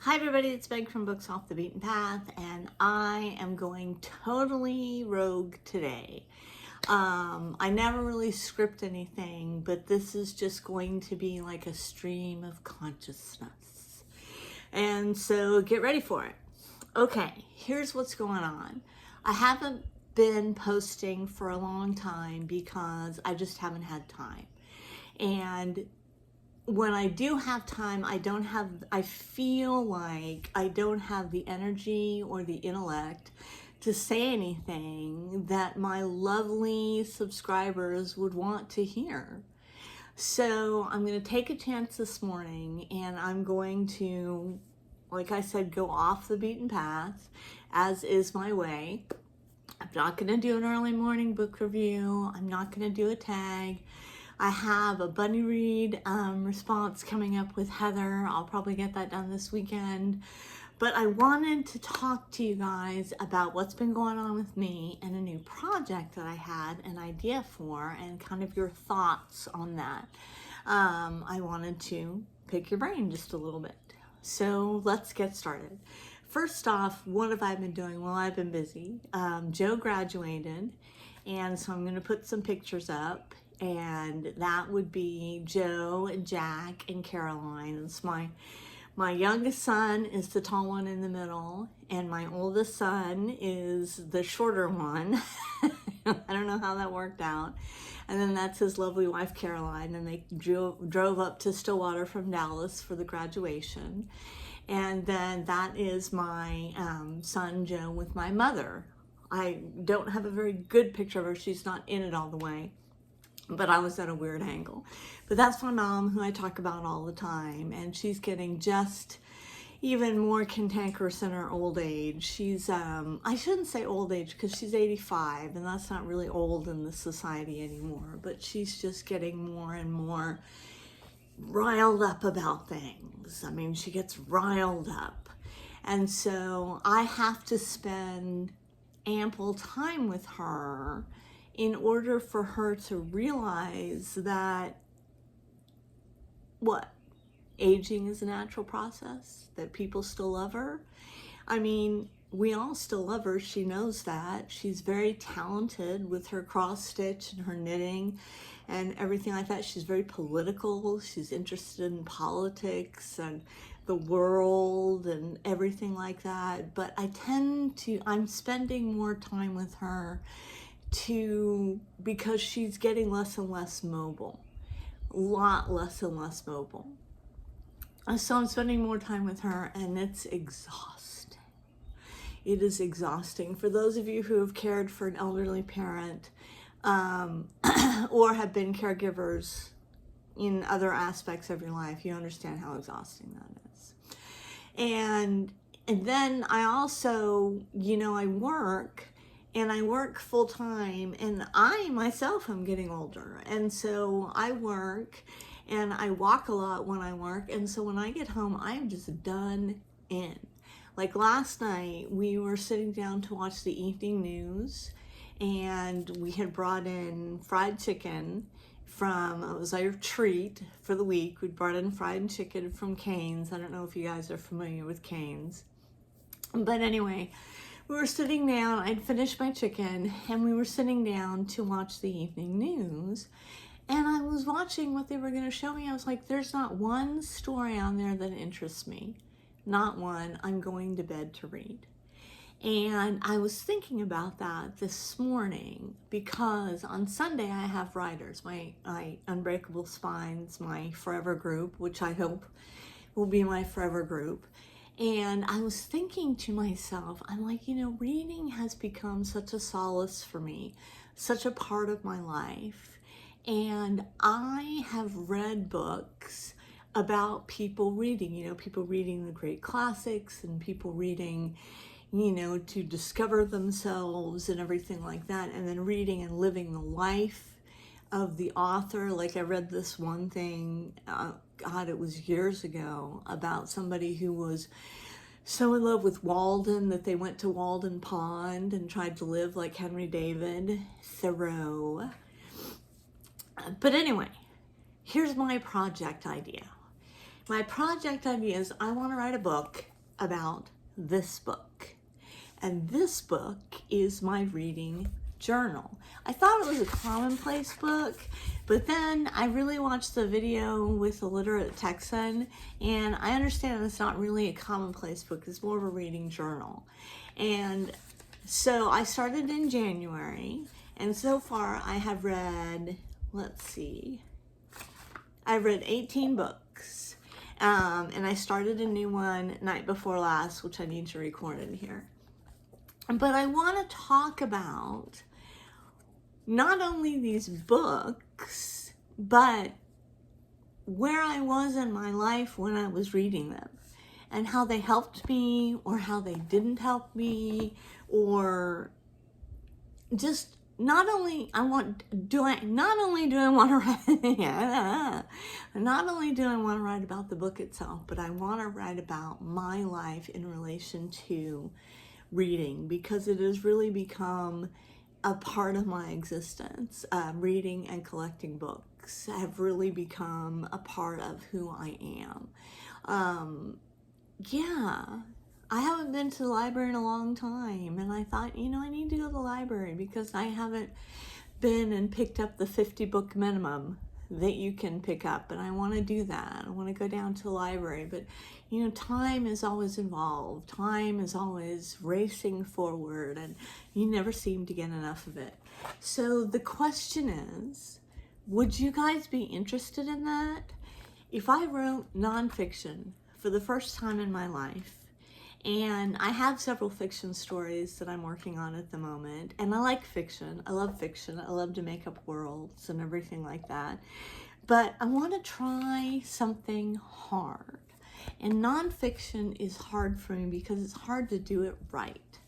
Hi everybody, it's Meg from Books Off the Beaten Path, and I am going totally rogue today. I never really script anything, but this is just going to be like a stream of consciousness. And so get ready for it. Okay, here's what's going on. I haven't been posting for a long time because I just haven't had time. And when I do have time, I feel like I don't have the energy or the intellect to say anything that my lovely subscribers would want to hear. So I'm going to take a chance this morning and I'm going to, like I said, go off the beaten path, as is my way. I'm not going to do an early morning book review. I'm not going to do a tag. I have a bunny read response coming up with Heather. I'll probably get that done this weekend. But I wanted to talk to you guys about what's been going on with me and a new project that I had an idea for and kind of your thoughts on that. I wanted to pick your brain just a little bit. So let's get started. First off, what have I been doing? Well, I've been busy. Joe graduated, and so I'm going to put some pictures up. And that would be Joe and Jack and Caroline. It's my youngest son is the tall one in the middle, and my oldest son is the shorter one. I don't know how that worked out. And then that's his lovely wife Caroline, and they drove up to Stillwater from Dallas for the graduation. And then that is my son Joe with my mother. I don't have a very good picture of her. She's not in it all the way, but I was at a weird angle. But that's my mom, who I talk about all the time, and she's getting just even more cantankerous in her old age. She's, I shouldn't say old age because she's 85, and that's not really old in this society anymore, but she's just getting more and more riled up about things. I mean, she gets riled up. And so I have to spend ample time with her in order for her to realize that aging is a natural process, that people still love her. I mean, we all still love her. She knows that. She's very talented with her cross stitch and her knitting and everything like that. She's very political. She's interested in politics and the world and everything like that. But I'm spending more time with her because she's getting less and less mobile, a lot less and less mobile. So I'm spending more time with her, and it's exhausting. It is exhausting. For those of you who have cared for an elderly parent or have been caregivers in other aspects of your life, you understand how exhausting that is. And then I also, I work. And I work full time, and I myself am getting older. And so I work and I walk a lot when I work. And so when I get home, I'm just done in. Like last night, we were sitting down to watch the evening news, and we had brought in fried chicken it was our treat for the week. We brought in fried chicken from Cane's. I don't know if you guys are familiar with Cane's. But anyway, we were sitting down, I'd finished my chicken, and we were sitting down to watch the evening news. And I was watching what they were going to show me. I was like, there's not one story on there that interests me. Not one. I'm going to bed to read. And I was thinking about that this morning because on Sunday I have Riders, my Unbreakable Spines, my forever group, which I hope will be my forever group. And I was thinking to myself, I'm like, reading has become such a solace for me, such a part of my life. And I have read books about people reading, people reading the great classics and people reading, to discover themselves and everything like that. And then reading and living the life of the author. Like I read this one thing, God, it was years ago, about somebody who was so in love with Walden that they went to Walden Pond and tried to live like Henry David Thoreau. But anyway, here's my project idea. My project idea is I want to write a book about this book. And this book is my reading journal. I thought it was a commonplace book, but then I really watched the video with the literate Texan, and I understand it's not really a commonplace book, it's more of a reading journal. And so I started in January, and so far I have read, let's see, I've read 18 books. And I started a new one night before last, which I need to record in here. But I want to talk about not only these books, but where I was in my life when I was reading them, and how they helped me or how they didn't help me, or just not only do I want to write not only do I want to write about the book itself, but I want to write about my life in relation to reading, because it has really become a part of my existence. Reading and collecting books have really become a part of who I am. I haven't been to the library in a long time, and I thought, I need to go to the library because I haven't been and picked up the 50 book minimum that you can pick up, and I want to do that. I want to go down to the library, but time is always involved. Time is always racing forward, and you never seem to get enough of it. So the question is, would you guys be interested in that? If I wrote nonfiction for the first time in my life, and I have several fiction stories that I'm working on at the moment, and I like fiction. I love fiction. I love to make up worlds and everything like that. But I want to try something hard. And nonfiction is hard for me because it's hard to do it right.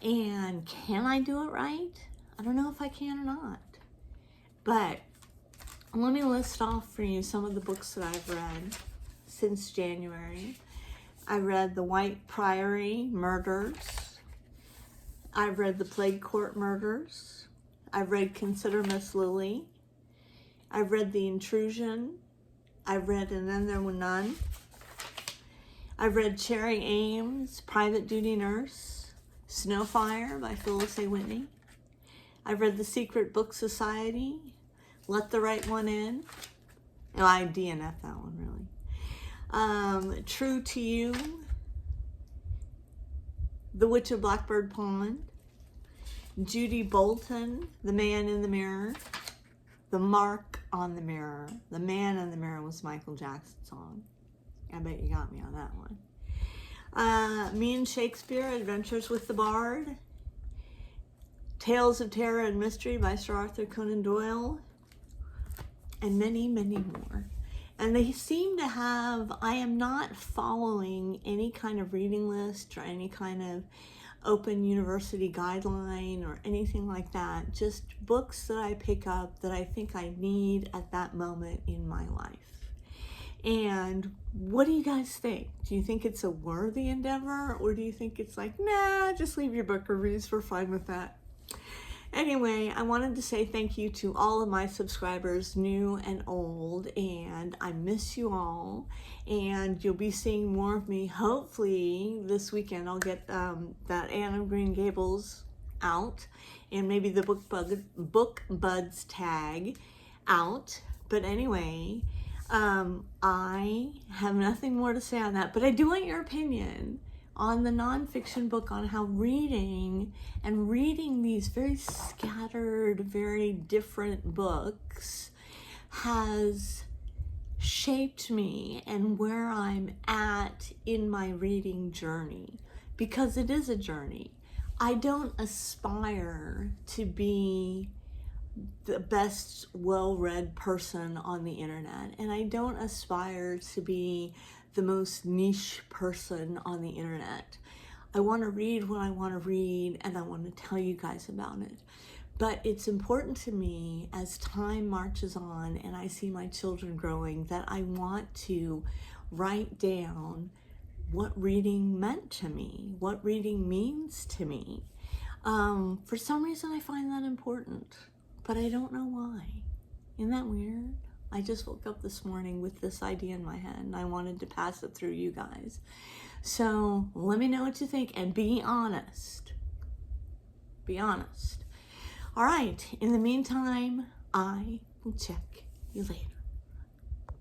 And can I do it right? I don't know if I can or not. But let me list off for you some of the books that I've read since January. I read The White Priory Murders. I've read The Plague Court Murders. I've read Consider Miss Lily. I've read The Intrusion. I've read And Then There Were None. I've read Cherry Ames, Private Duty Nurse. Snowfire by Phyllis A. Whitney. I've read The Secret Book Society. Let the Right One In. Oh, I DNF that one, really. True to You, The Witch of Blackbird Pond, Judy Bolton, The Man in the Mirror, The Mark on the Mirror. The Man in the Mirror was Michael Jackson's song. I bet you got me on that one. Me and Shakespeare, Adventures with the Bard, Tales of Terror and Mystery by Sir Arthur Conan Doyle, and many, many more. And they seem to have, I am not following any kind of reading list or any kind of open university guideline or anything like that. Just books that I pick up that I think I need at that moment in my life. And what do you guys think? Do you think it's a worthy endeavor, or do you think it's like, nah, just leave your book reviews, we're fine with that? Anyway, I wanted to say thank you to all of my subscribers, new and old, and I miss you all, and you'll be seeing more of me. Hopefully this weekend I'll get that Anne of Green Gables out, and maybe the Book Buds tag out. But anyway, I have nothing more to say on that, but I do want your opinion on the nonfiction book, on how reading these very scattered, very different books has shaped me and where I'm at in my reading journey, because it is a journey. I don't aspire to be the best well-read person on the internet, and I don't aspire to be the most niche person on the internet. I want to read what I want to read, and I want to tell you guys about it. But it's important to me as time marches on and I see my children growing that I want to write down what reading meant to me, what reading means to me. For some reason I find that important, but I don't know why. Isn't that weird? I just woke up this morning with this idea in my head, and I wanted to pass it through you guys. So let me know what you think, and be honest. Be honest. All right, in the meantime, I will check you later.